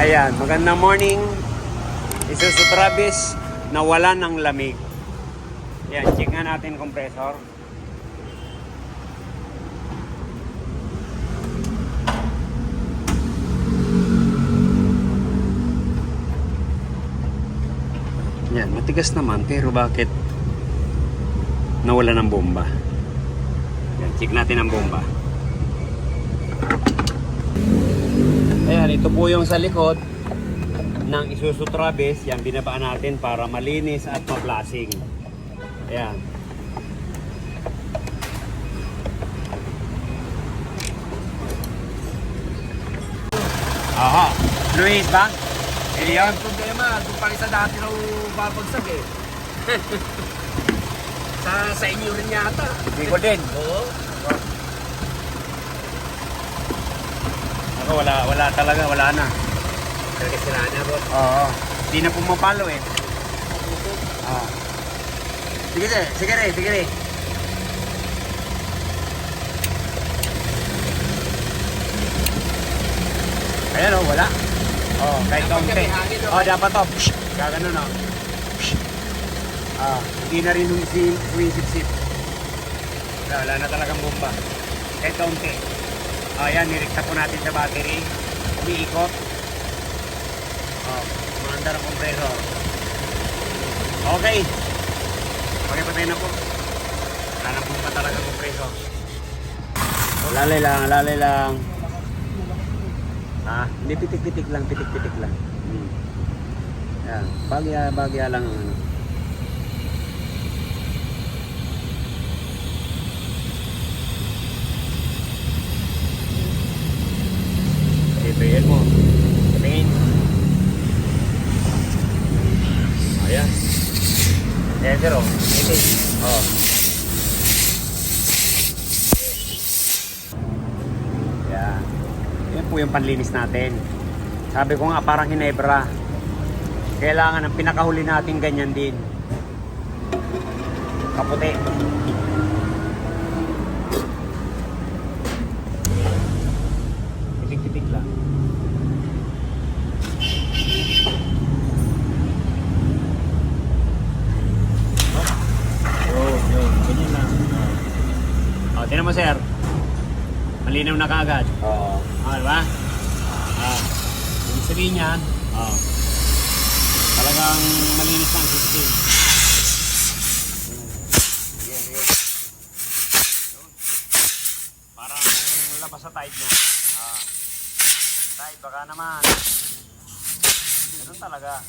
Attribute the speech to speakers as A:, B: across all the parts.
A: Ayan, magandang morning. Isuzu Travis na wala ng lamig. Ayan, check nga natin compressor. Ayan, matigas naman pero bakit nawala ng bomba? Ayan, check natin ang bomba. Ayan, ito po yung sa likod ng Isuzu Travis. Yan, binabaan natin para malinis at ma-flashing. Ayan. Aha. Luis ba? Ilion?
B: Ang problema, kung pala sa dati raw babagsak eh. sa inyo rin yata.
A: Hindi ko din.
B: Oo.
A: Ako, wala talaga, wala na.
B: Talaga sila na, boss.
A: Oo. Hindi na pumapalo eh. Oo. Sige rin. Ayan o, wala. Oh, kahit kaunti. Oh, dapat to. Gagano no. Hindi na rin humisip-sip. Wala na talagang bomba. Kahit kaunti. Ayan, nirekta po natin sa battery. Umiikot. Maandar ang compressor. Okay. Patay na po. Wala na bomba talaga ang compressor. Lalay lang. Hindi pitik-pitik lang. Yan, bagya lang ang ano. Ibayin mo. Tingin. Ayan. Ayan, sir, oh. Oh. Yan. Yan po yung panlinis natin. Sabi ko nga, parang Hinebra. Kailangan ang pinakahuli natin ganyan din. Kaputi. Pitik-pitik lang. Yun. Ganyan lang. Tinan mo, sir. Malinaw na kaagad.
B: Oo.
A: Diba? Ibig sabihin yan, talagang malinis na ang system. Sige. Parang labas sa tide niya. Tide, baka naman. Ganun talaga.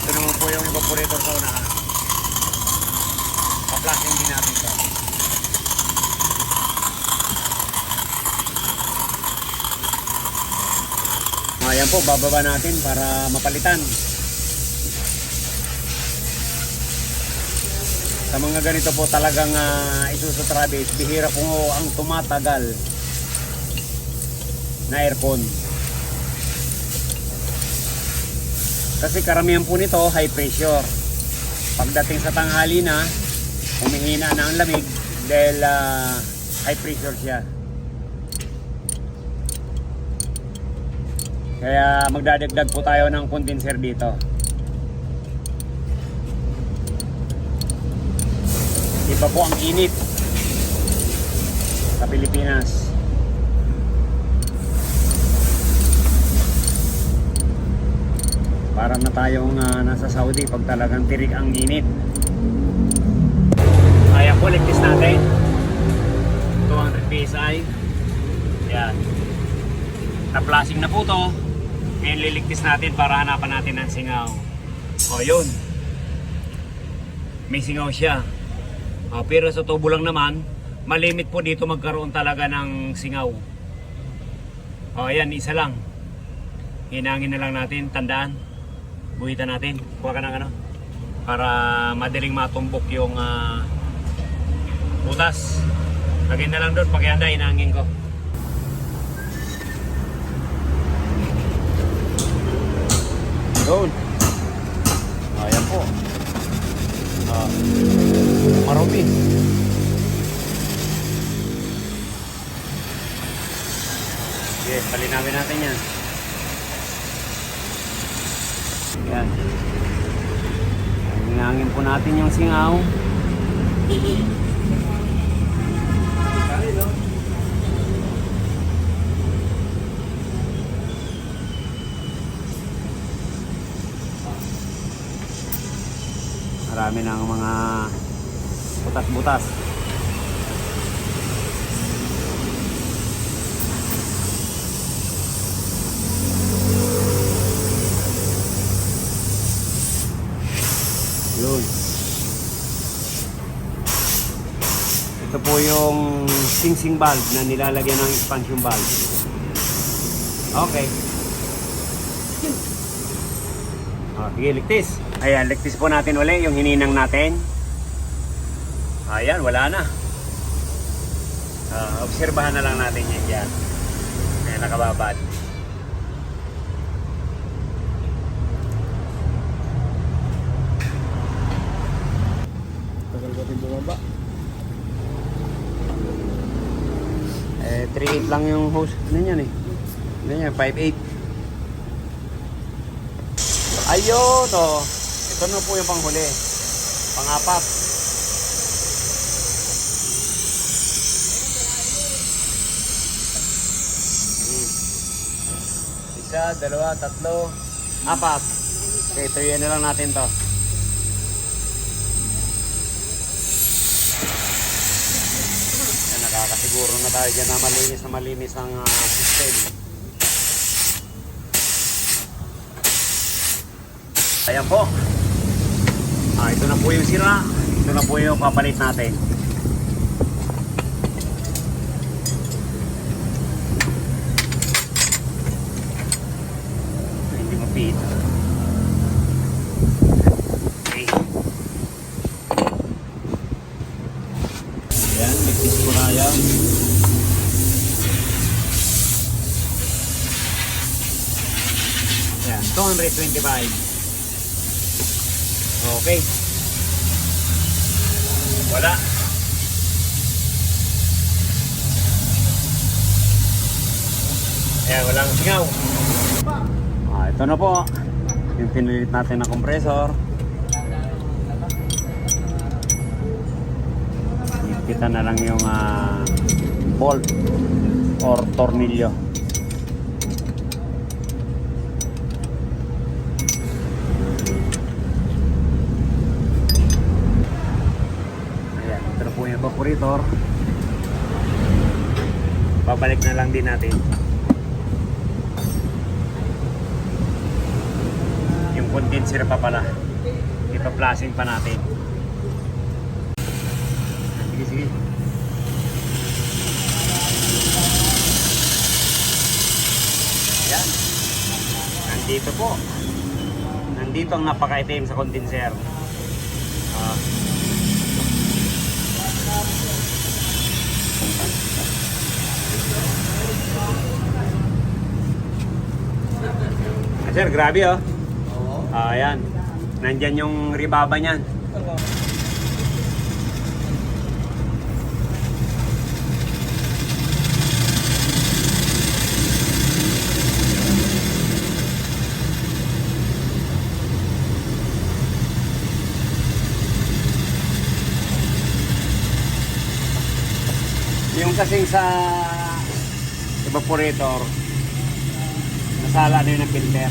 A: Ito naman po yung evaporator sa unahan. Pa-flashing din natin ito. Ayan po, bababa natin para mapalitan. Sa mga ganito po talagang Isuzu Travis, bihira po ang tumatagal na aircon. Kasi karamihan po nito high pressure. Pagdating sa tanghali na, humihina na ang lamig dahil high pressure siya. Kaya magdadagdag po tayo ng condenser dito. Iba po ang init sa Pilipinas. Para na tayong nasa Saudi pag talagang tirik ang init. Ayan po, ligtis natin 200 PSI. Yan, na-flashing na po to. Ngayon liligtis natin para hanapan natin ng singaw. O yun, may singaw siya. Pero sa tubo lang naman, malimit po dito magkaroon talaga ng singaw. O ayan, isa lang. hinangin na lang natin, tandaan. Buhitan natin. Kuha ka ng ano. Para madaling matumbok yung butas. Lagyan na lang doon, pakianda, hinangin ko. Doon. Ayan po. Marumi. Okay, palinawin natin yan. Yan. Hinangin po natin yung singaw. Marami ng mga butas-butas. Yun. Ito po yung sing-sing valve na nilalagyan ng expansion valve. Okay. Sige, ligtis. Ayan, ligtis po natin uli yung hininang natin. Ayan, wala na. Obserbahan na lang natin yan dyan. Ayan, nakababad.
B: Tagal ba din bumaba?
A: 3.8 lang yung hose. Ano yan eh? Ano yan? 5.8. Ayun, oh. Ito na po yung panghuli. Pang-apat. Isa, dalawa, tatlo, apat. Okay, ito yan na lang natin to. Yan, nakakasiguro na tayo dyan na malinis ang system. Ayan po. Ito na po yung sira. Ito na po yung papalit natin. Hindi mapit. Okay. Ayan, ligtis ko na yan. Ayan, 225. Okay. Wala. Ayan, walang singaw. Ito na po. Yung pinilit natin na compressor. Kita na lang yung bolt or tornilyo. Yung evaporator, babalik na lang din natin yung condenser pa pala, ipa-flushing pa natin. Sige. Yan, nandito ang napaka-itim sa condenser. Sir, grabe oh. Ayan. Nandyan yung ribaba niyan. Yung kasing sa evaporator, nasala na yun ang filter.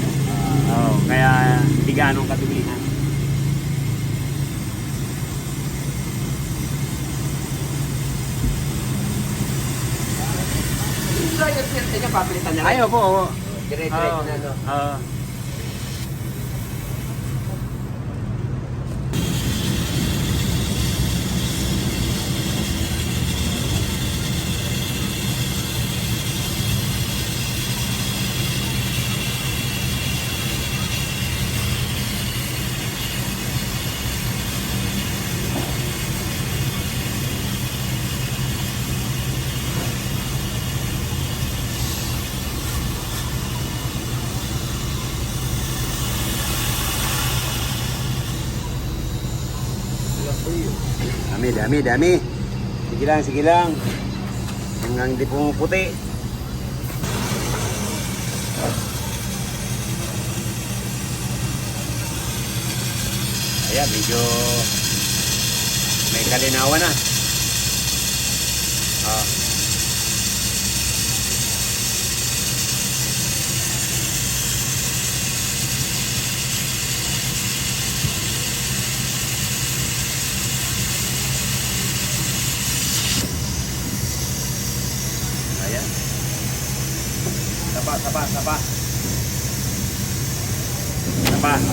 A: Kaya hindi ganong katulihan.
B: Yung dryer filter niya, papalitan niya.
A: Ayaw po.
B: Dire-diretso na, no?
A: Dami. Sige lang. Hanggang hindi pumuputi. Ayan, medyo may kalinawan na. Ayan. Tapa.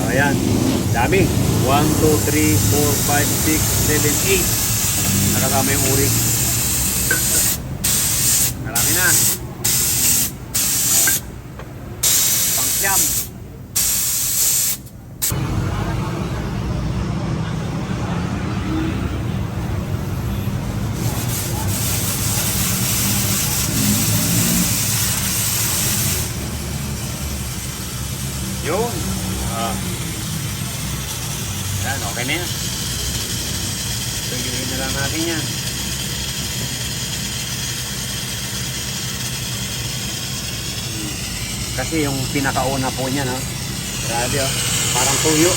A: Ayan. Dami. 1, 2, 3, 4, 5, 6, 7, 8. Nakasama yung uri. Marami na. Pangsyam. Yun. Yan, okay na yan. Tugilin na lang natin yan. Kasi yung pinakauna po niya, no? Grabe, oh. Parang tuyo.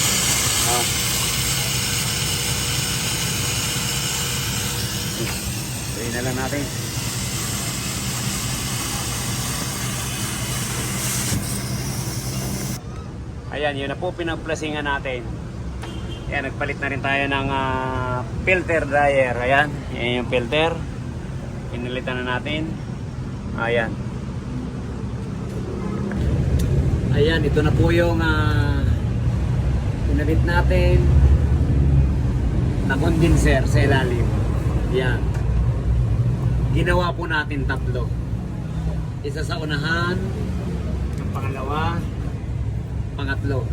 A: Tugilin na lang natin. Ayan, yun na po pinagplasingan natin. Ayan, nagpalit na rin tayo ng filter dryer. Ayan, yan yung filter. Pinalitan na natin. Ayan. Ayan, ito na po yung pinalit natin na condenser sa ilalim. Ayan. Ginawa po natin tatlo. Isa sa unahan, yung pangalawa, pangatlo.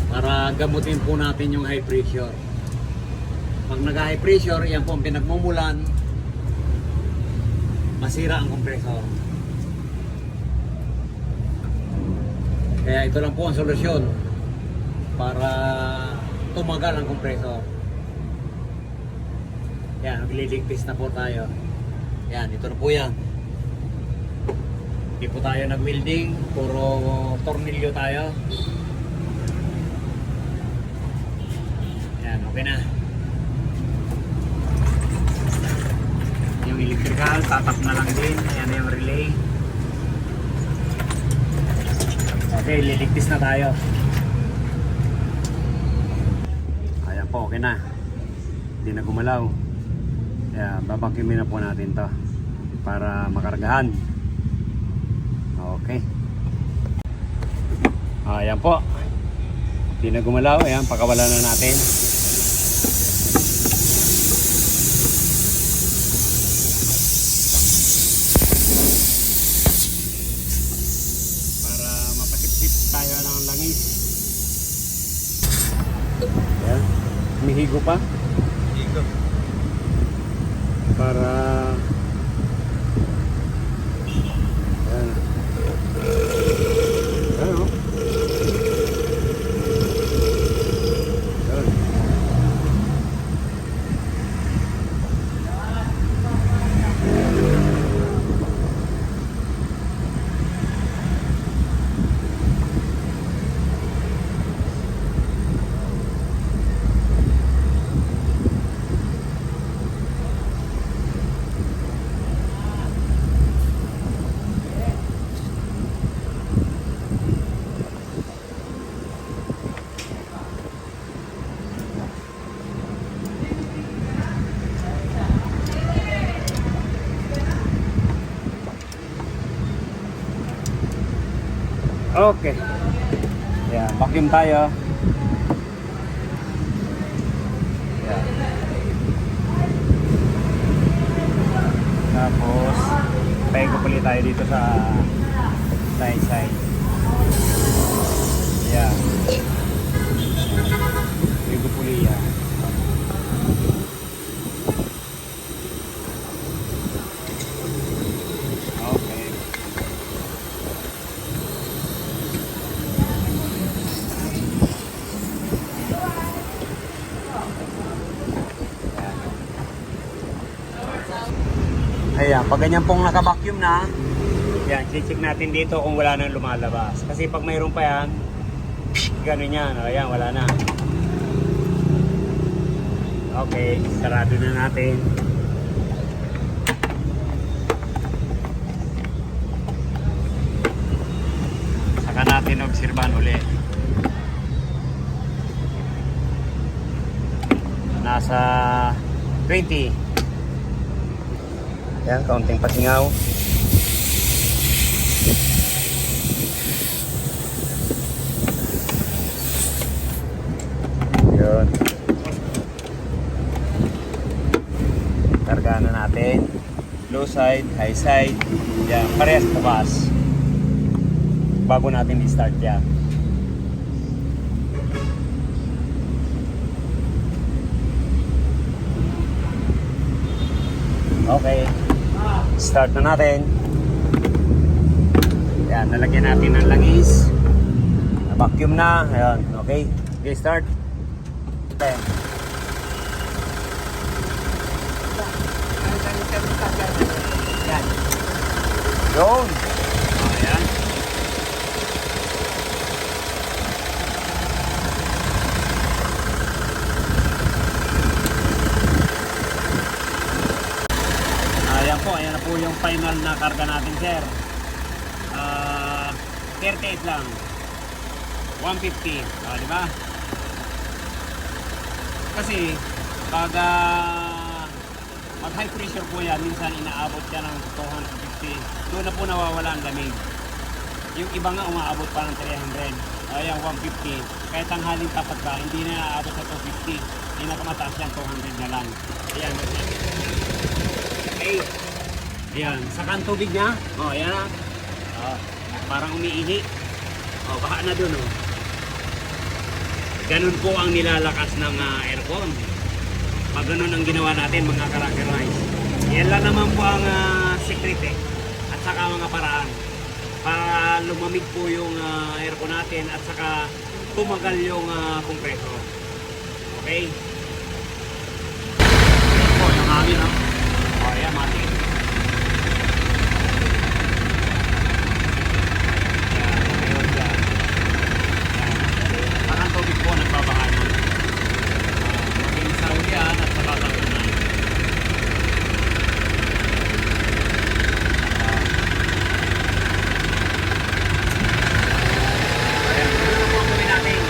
A: Para gamutin po natin yung high pressure. Pag nag-high pressure, yan po ang pinagmumulan, masira ang compressor. Kaya ito lang po ang solusyon para tumagal ang compressor. Yan, magliligpis na po tayo. Yan, ito na po yan. Hindi po tayo nag-welding, puro tornilyo tayo. Yan, okay na. Yung electrical, tatap na lang din. Yan yung relay. Okay, liligpis na tayo. Ayan po, okay na. Hindi na gumalaw. Kaya babakimin na po natin to para makargahan. Okay. Ayan po. Hindi na gumalaw. Ayan, pakawalan na natin. Para mapatipsip tayo ng langis. Ayan. Mihigo pa. Mihigo. Para ayan. Ayan, oh. Okay. Yeah, vacuum tayo. Yeah. Tapos, pego pali tayo dito sa side. Yeah. Pego pali yan. Okay. yan, pag ganyan pong naka-vacuum na, yan, check natin dito kung wala nang lumalabas. Kasi pag mayroon pa yan, ganun yan. O yan, wala na. Okay, sarado na natin. Saka natin obserbahan ulit. Nasa 20. Yan, kaunting pasingaw. Yun. Karga na natin. Low side, high side. Yan, parehas bukas. Bago natin i-start yan. Okay. Start na natin. Yan, nalagyan natin ng langis. Vacuum na. Ayan, okay. Okay, start. Okay.
B: Yan.
A: Yun. Ayan. Ayan na po yung final na karga natin, sir. 38 lang. 150. Di ba? Kasi pag mag high pressure po yan, minsan inaabot yan ng 250. Doon na po nawawala ang lamig. Yung iba nga umaabot pa ng 300. Ayan, 150. Kahit ang haling tapat ka, hindi na naabot sa 250. Hindi na kamataas yan, 200 na lang. Ayan. Okay. Ayan, saka ang tubig niya. Ayan na. Parang umiihi. Baka na dun. Ganun po ang nilalakas ng aircon. Pag ganun ang ginawa natin, mga characterize. Yan lang naman po ang secret at saka mga paraan para lumamig po yung aircon natin at saka tumagal yung compressor. Okay? Yan po yung hangin. Ayan, mati. Parang tubig po nagbabahan. Maging sa ulian at sa tatagunan. Ayan, ano po ang gawin natin?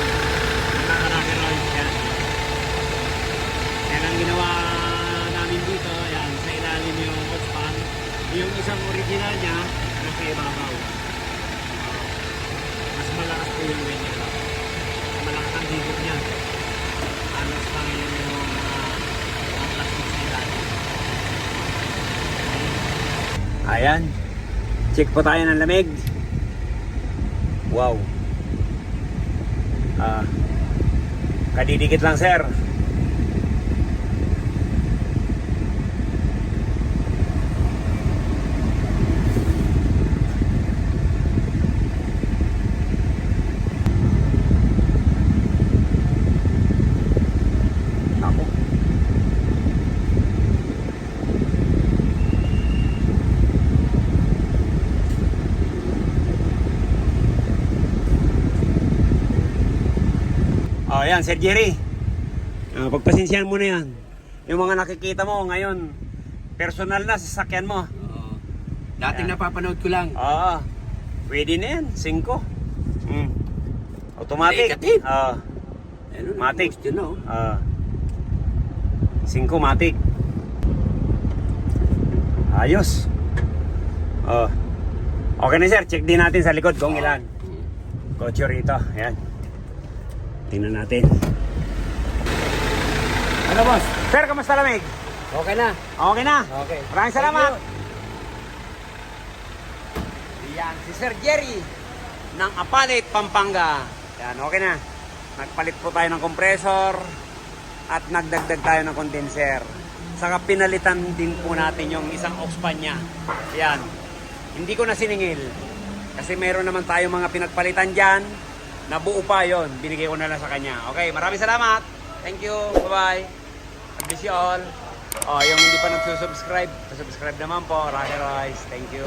A: Nakakarakeroid yan. Yan ang ginawa namin dito. Yan, sa ilalim yung hot pan. Yung isang original niya, nasa ibabaw. Mas malakas po yung ganyan. Malakas ang higop niya. Anos pa ngayon yung plastic sa ilalim. Ayan. Check po tayo ng lamig. Wow. Kadidikit lang, sir. Ayan, Sir Jerry. Pagpasensyahan mo na yan. Yung mga nakikita mo ngayon, personal na sasakyan mo.
B: Dating napapanood ko lang.
A: Pwede na yan, 5. Automatic.
B: Negative.
A: Matic.
B: Gusto, no?
A: 5 matic. Ayos. Okay na, sir, check din natin sa likod kung ilan. Kotse rito, ayan. Tingnan natin. Ano, boss? Sir, kamusta lamig?
B: Okay na.
A: Okay na?
B: Okay.
A: Maraming salamat.
B: Yan.
A: Si Sir Jerry ng Apalit, Pampanga. Yan, okay na. Nagpalit po tayo ng compressor at nagdagdag tayo ng condenser. Saka pinalitan din po natin yung isang aux fan niya. Yan. Hindi ko na siningil. Kasi meron naman tayo mga pinagpalitan dyan. Nabuo pa yon, binigay ko na lang sa kanya. Okay, maraming salamat. Thank you. Bye-bye. God bless you all. Oh, yung hindi pa nagsusubscribe, subscribe naman po. Rocky Royce. Thank you.